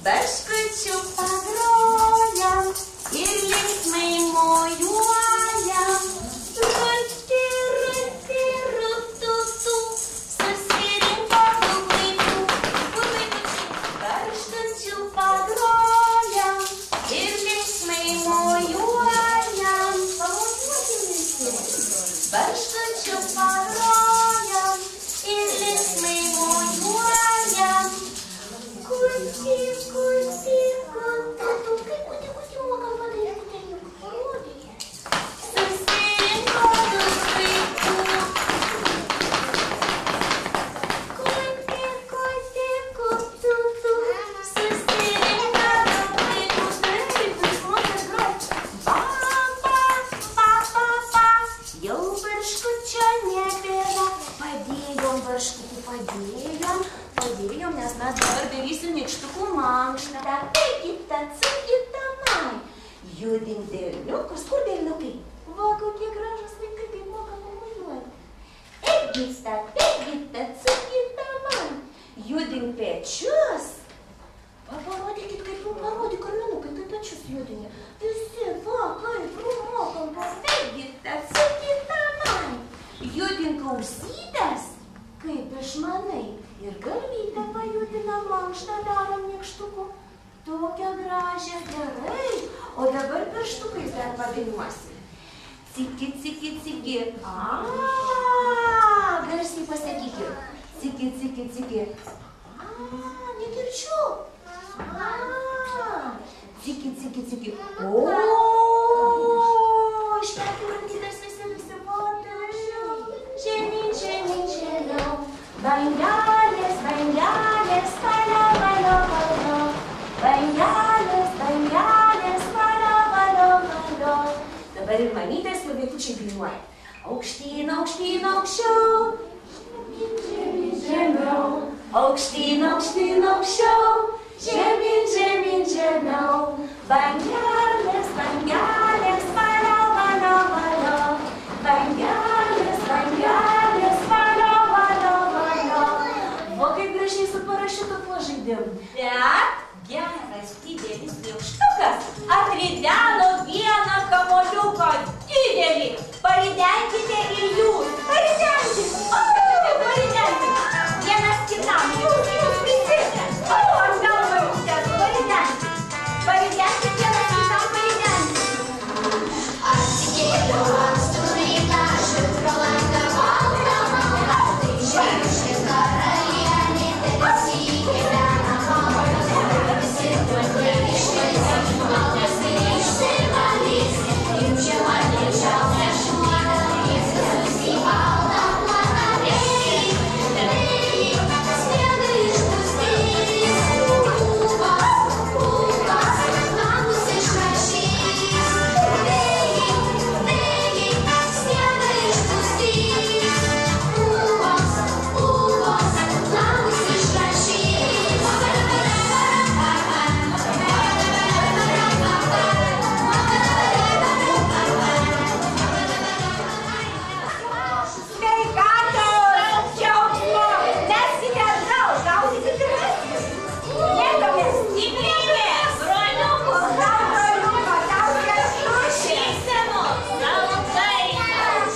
Barškučių pagrojam ir linksmai mojuojam. Ruti, ruti, rututu, susirinko daug vaikų. Kur vaikučiai? Barškučių pagrojam ir linksmai mojuojam. Pamojuokim visi. Barškučių pagrojam ir linksmai mojuojam. Kuti, kuti, kututu, kaip kuti mokam padaryti kuteliuką, parodykit. Susirinko daug vaikų. Kuti, kuti, kututu, susirinko daug vaikų. Taip, jūs mokat grot. Ba, ba, ba, ba, ba, jau barškučio nebėra. Padėjom barškukų, padėjom, nes mes dabar darysim nykštukų mankštą. Taigi, atsakykite man. Judink delniukus. Kur delniukai? Va, kokie gražus vaikai, kaip moka pamojuoti. Taigi, atsakykite man. Judink pečius. Parodykit, kaip jums parodyk, karmenukai, kaip pečius judinė. Visi, va, kaip mokam. Taigi, atsakykite man. Judink ausytes. Kaip išmanai. Ir galvytę pajudinam, mankštą darom nykštukų. Tokią gražią, gerai. O dabar pirštukais dar padainuosim. Ciki, ciki, ciki. Garsiai pasakykit. Ciki, ciki, ciki. Negirdžiu. Ciki, ciki, ciki. Iškelti rankytes visi votai. Žemyn, žemyn, žemiau. Bangelės, bangelės, valio, valio, valio. Bangelės, bangelės, valio, valio, valio. Dabar ir mamytės ir vaikučiai dainuoja. Aukštyn, aukštyn, aukščiau. Žemyn, žemiau. Aukštyn, aukštyn, aukščiau. Žemyn, žemyn, žemiau. Bangelės, bangelės, valio, valio, valio. Bangelės, bangelės, valio. O kaip gražiai su parašiutu pažaidėm. Bet geras didelis nykštukas atrideno vieną kamuoliuką didelį. Paridenkite ir jūs. Paridenkite. Paridenkite. Vienas kitam. Jūs visi. Aš galva jums tesu. Paridenkite. Paridenkite vienas kitam. Paridenkite. Atsikėliau ankstų rytą, pro langą baltą. Tai žemšės karalienė, tebesi gyvena malose. Visi turtai išvaizės, maldas ir išsivalys. Jums žiema didžiausia šuoda, viskas susivalda plana. Vėjai, sniegą išpustys. Pūgos, langus išrašys. Vėjai, sniegą išpustys. Pūgos, langus išrašys. Sveikatos, džiaugsmo, meskite atgal, gaudykit ir meskite. Mėtomės stiprybės, broliukų, broliuko, taukės tušės. Šypsenų, savo dainos,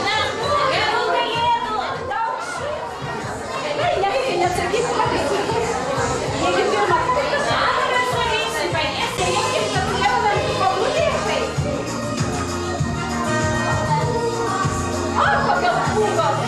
namų, gerų kalėdų, daug šypsenų. Nereikia neatsakyti, ką tai sakyti. Jeigu pirmą surinksi, paėsi, reikia, kad turėtumėm pabudėtai. O, kokios pūgos!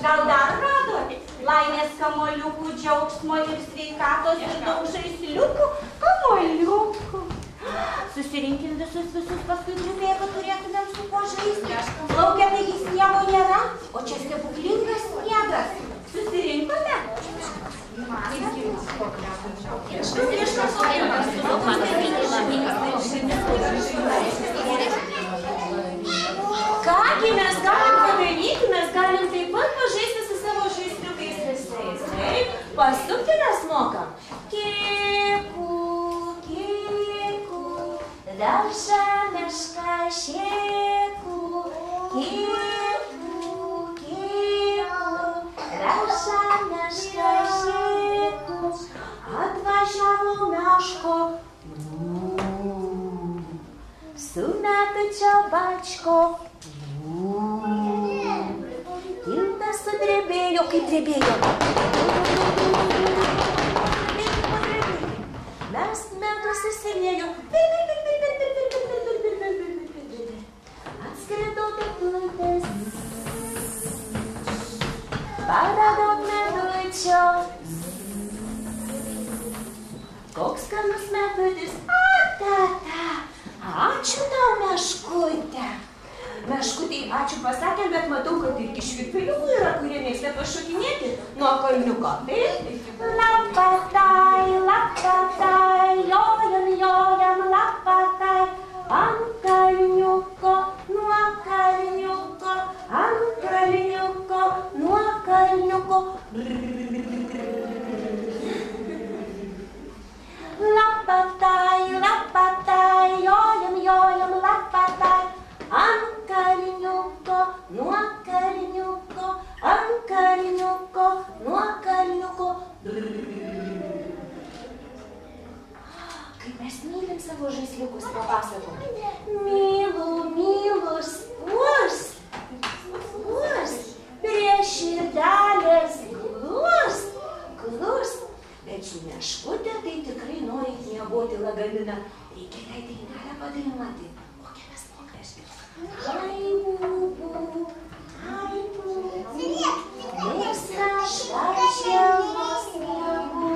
Gal dar radote? Laimės kamuoliukų, džiaugsmo ir sveikatos ir daug žaisliukų kamuoliukų. Susirinkim visus, paskui grupėje, kad turėtumėm su kuo žaisti. Laukia taigi sniego nėra, o čia stebuklingas sniegas. Susirinkote? Kągi mes galim padaryti, mes galim taip pat pažaisti su savo žaisliukais visais. Taip? Pasukti mes mokam. Kėku, kėku, daža meška šėku. Kėku, kėku, daža meška šėku. Atvažiavo meško. Su metučio bačko. Tiltas sudrebėjo, kaip drebėjo. Mes medus įsilėjo. Atskrido teplutės. Paradom medučio. Koks skanus medutis. Ačiū tau, meškute. Meškutei ačiū pasakėm, bet matau, kad ir švilpeliukų yra, kurie mėgsta pašokinėti nuo kalniuko. Taip? Lapatai, lapatai, jojam, jojam, lapatai, ant kalniuko, nuo kalniuko, ant kalniuko, nuo kalniuko. Lapatai, lapatai, jojam, jojam, lapatai, ant kalniuko, nuo kalniuko, ant kalniuko, nuo kalniuko. Kaip mes mylim savo žaisliukus, papasakok. Mylu, mylu, spurs, spurs, prie širdelės glus, glus. Bet ši meškutė tai tikrai nori miegoti lagaminą. Reikia tai dainelę padainuoti. Kokią mes mokame? Ai, būbų, mėgsta švažiamos miegų.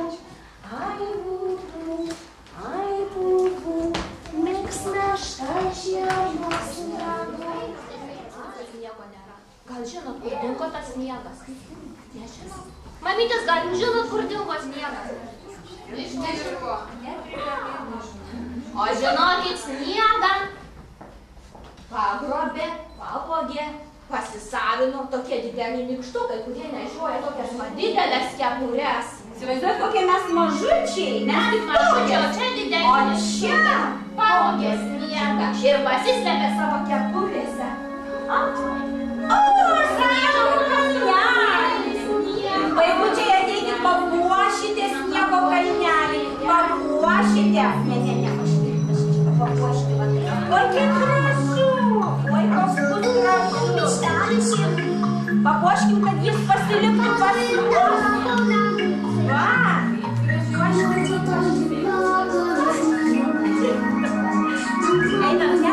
Ai, būbų, mėgsta švažiamos miegų. Nieko nėra. Gal žinot, kur dingo tas sniegas? Nežinau. Mamytės, gal žinot, kur dingo sniegas? Išdirbo. O žinokit, sniegą pagrobė, papogė, pasisavino tokie dideli nykštukai, kurie nešioja tokias didelės kepures. Įsivaizduoju, kokie mes mažučiai, ne? Mažučiai, o čia dideli. O čia papogė sniegą ir pasislėpė savo kepurėse. Vaikučiai, ateikit, papuošite sniego kalnelį. Papuošite. Ne, papuošite. Oi, kiek gražu. Oi, koks bus gražus. Papuoškim, kad jis pasiliktų pas mus. Va. Einam, ne?